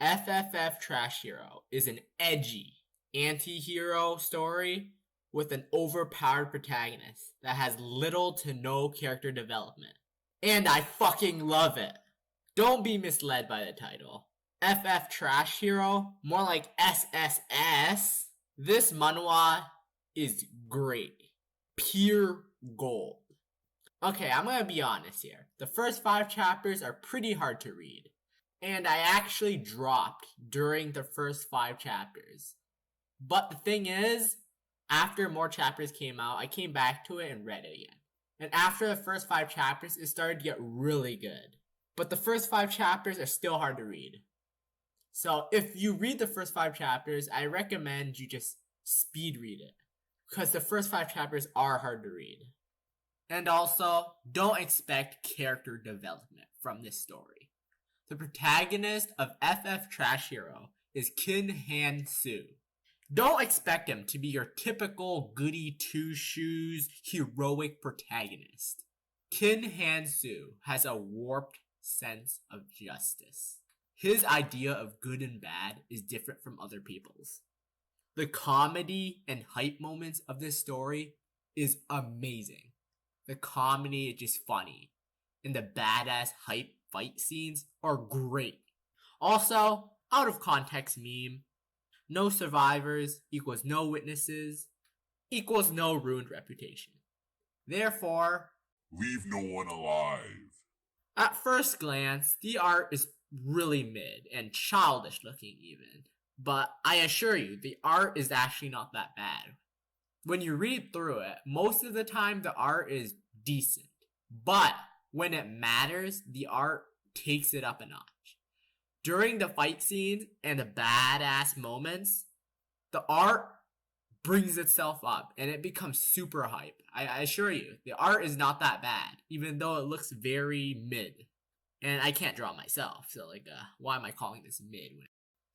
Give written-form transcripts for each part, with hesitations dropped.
FFF Trash Hero is an edgy anti-hero story with an overpowered protagonist that has little to no character development. And I fucking love it. Don't be misled by the title. FF Trash Hero, more like SSS. This manhwa is great. Pure gold. Okay, I'm gonna be honest here. The first 5 chapters are pretty hard to read. And I actually dropped during the first 5 chapters. But the thing is, after more chapters came out, I came back to it and read it again. And after the first 5 chapters, it started to get really good. But the first 5 chapters are still hard to read. So if you read the first 5 chapters, I recommend you just speed read it. Because the first 5 chapters are hard to read. And also, don't expect character development from this story. The protagonist of FF Trash Hero is Kang Han Soo. Don't expect him to be your typical goody two-shoes heroic protagonist. Kang Han Soo has a warped sense of justice. His idea of good and bad is different from other people's. The comedy and hype moments of this story is amazing. The comedy is just funny, and the badass hype fight scenes are great. Also, out of context meme, no survivors equals no witnesses equals no ruined reputation. Therefore, leave no one alive. At first glance, the art is really mid and childish looking even. But I assure you, the art is actually not that bad. When you read through it, most of the time the art is decent. But when it matters, the art takes it up a notch. During the fight scenes and the badass moments, the art brings itself up and it becomes super hype. I assure you, the art is not that bad, even though it looks very mid. And I can't draw myself, so why am I calling this mid?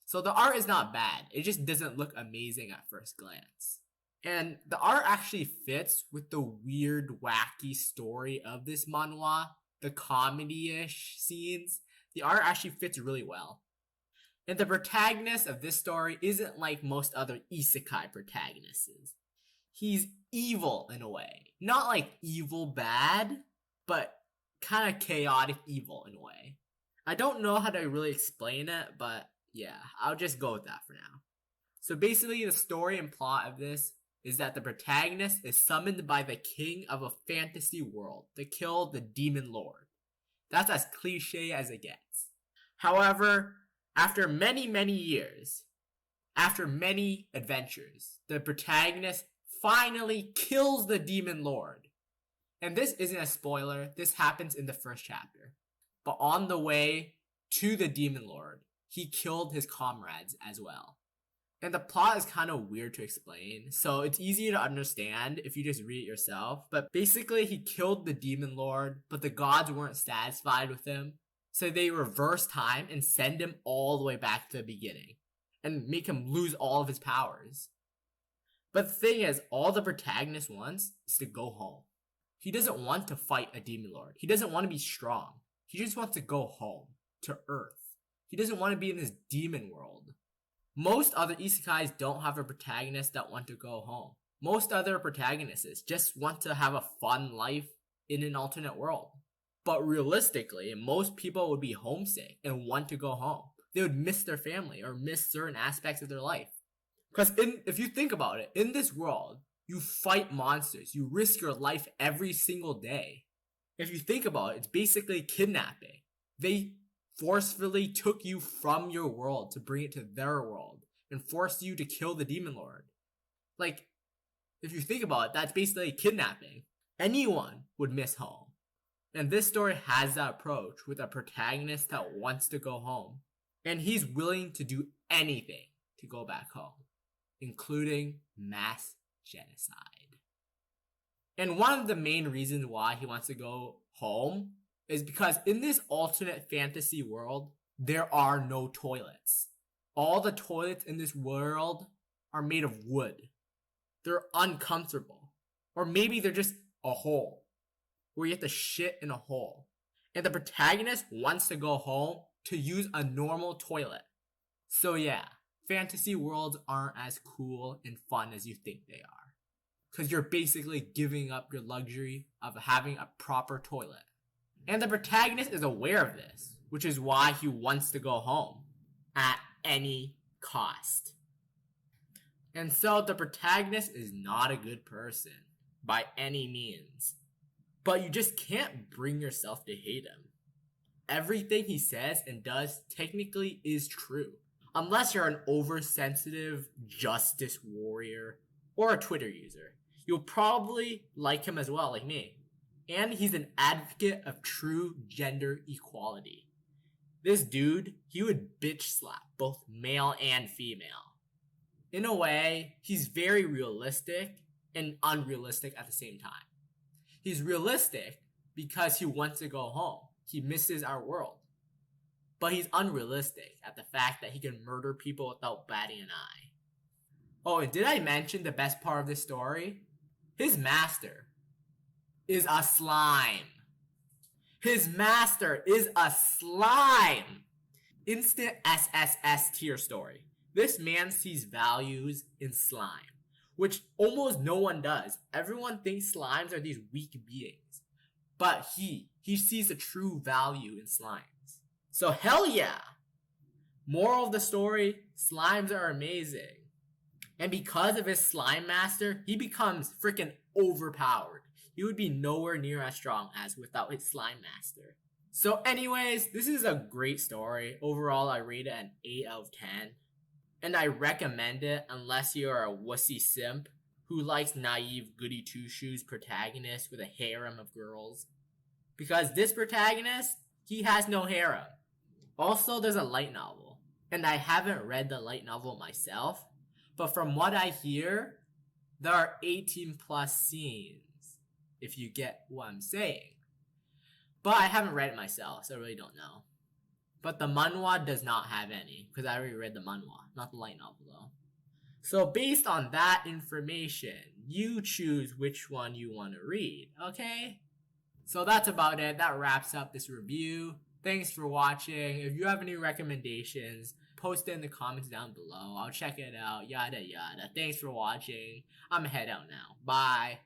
So the art is not bad, it just doesn't look amazing at first glance. And the art actually fits with the weird, wacky story of this manhwa, the comedy-ish scenes. The art actually fits really well. And the protagonist of this story isn't like most other isekai protagonists. He's evil in a way. Not like evil bad, but kind of chaotic evil in a way. I don't know how to really explain it, but yeah, I'll just go with that for now. So basically the story and plot of this is that the protagonist is summoned by the king of a fantasy world to kill the demon lord. That's as cliche as it gets. However, after many years, after many adventures, the protagonist finally kills the demon lord. And this isn't a spoiler, this happens in the first chapter. But on the way to the demon lord, he killed his comrades as well. And the plot is kind of weird to explain, so it's easier to understand if you just read it yourself. But basically, he killed the demon lord, but the gods weren't satisfied with him. So they reverse time and send him all the way back to the beginning. And make him lose all of his powers. But the thing is, all the protagonist wants is to go home. He doesn't want to fight a demon lord. He doesn't want to be strong. He just wants to go home, to Earth. He doesn't want to be in this demon world. Most other isekais don't have a protagonist that want to go home. Most other protagonists just want to have a fun life in an alternate world. But realistically, most people would be homesick and want to go home. They would miss their family or miss certain aspects of their life. Because if you think about it, in this world, you fight monsters. You risk your life every single day. If you think about it, it's basically kidnapping. They forcefully took you from your world to bring it to their world and forced you to kill the demon lord. If you think about it, that's basically kidnapping. Anyone would miss home. And this story has that approach with a protagonist that wants to go home. And he's willing to do anything to go back home, including mass genocide. And one of the main reasons why he wants to go home is because in this alternate fantasy world, there are no toilets. All the toilets in this world are made of wood. They're uncomfortable. Or maybe they're just a hole, where you have to shit in a hole. And the protagonist wants to go home to use a normal toilet. So yeah, fantasy worlds aren't as cool and fun as you think they are. Because you're basically giving up your luxury of having a proper toilet. And the protagonist is aware of this, which is why he wants to go home at any cost. And so the protagonist is not a good person by any means. But you just can't bring yourself to hate him. Everything he says and does technically is true. Unless you're an oversensitive justice warrior or a Twitter user. You'll probably like him as well, like me. And he's an advocate of true gender equality. This dude, he would bitch slap both male and female. In a way, he's very realistic and unrealistic at the same time. He's realistic because he wants to go home. He misses our world. But he's unrealistic at the fact that he can murder people without batting an eye. Oh, and did I mention the best part of this story? His master is a slime. His master is a slime. Instant SSS-Tier story. This man sees values in slime, which almost no one does. Everyone thinks slimes are these weak beings. But he sees a true value in slimes. So hell yeah! Moral of the story, slimes are amazing. And because of his slime master, he becomes freaking overpowered. He would be nowhere near as strong as without his slime master. So anyways, this is a great story. Overall, I rate it an 8 out of 10. And I recommend it unless you're a wussy simp who likes naive goody two-shoes protagonist with a harem of girls. Because this protagonist, he has no harem. Also, there's a light novel. And I haven't read the light novel myself. But from what I hear, there are 18 plus scenes. If you get what I'm saying. But I haven't read it myself, so I really don't know. But the manhwa does not have any, because I already read the manhwa, not the light novel though. So based on that information, you choose which one you want to read, okay? So that's about it. That wraps up this review. Thanks for watching. If you have any recommendations, post it in the comments down below. I'll check it out, yada yada. Thanks for watching. I'm head out now. Bye.